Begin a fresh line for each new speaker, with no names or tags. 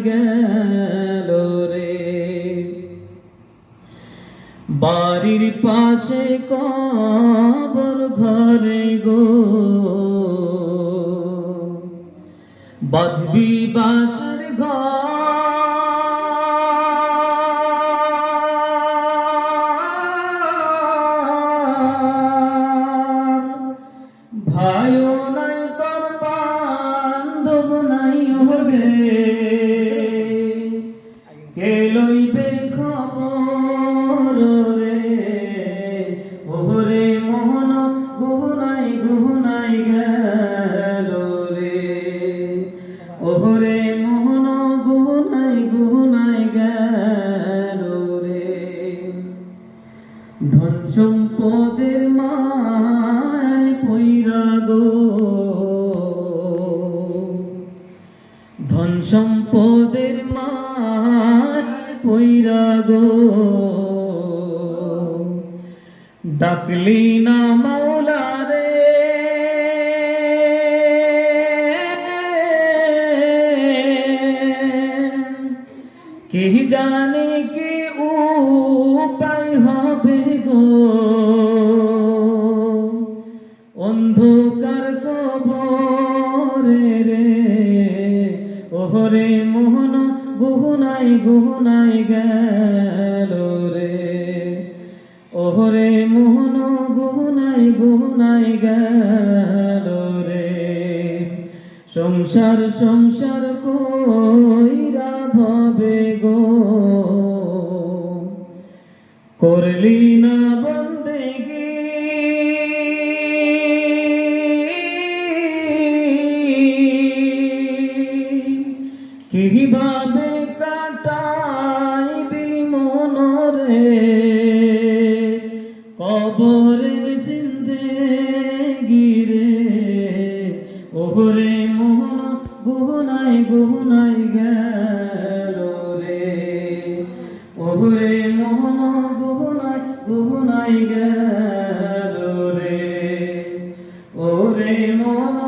গেল রে। বাড়ির পাশে কবর ঘরে গো, বাঁধবি বাঁশের ঘর, ভাইও নাই তোর বান্ধব নাই হবে, কে লইবে খবর রে। ওরে মোহন গুহনাই গুহনাই গেল রে, ওরে মোহন গুহনাই গুহনাই গেল রে। ধন সম্পদের মায় পইরা গো, ধন সম্পদের মায় পইরা গো, ডাকলি না মৌলা রে। কি জানে কি উপায় হবে গো, অন্ধকার কবরে রে। ওরে মোহন গুহনাই গুহনাই গেল রে, ওরে মোহন গুহনাই গুহনাই গেল রে। সংসার সংসার কইরা ভবে গো, করলি না বন্দেগি। কিভাবে কাটাইবি মনরে, কবরের জিন্দেগি রে। ওরে মোহন গুহনাই গুহনাই গেল রে, ওরে মোহন গুহনাই গুহনাই গেল রে। ওরে মোহন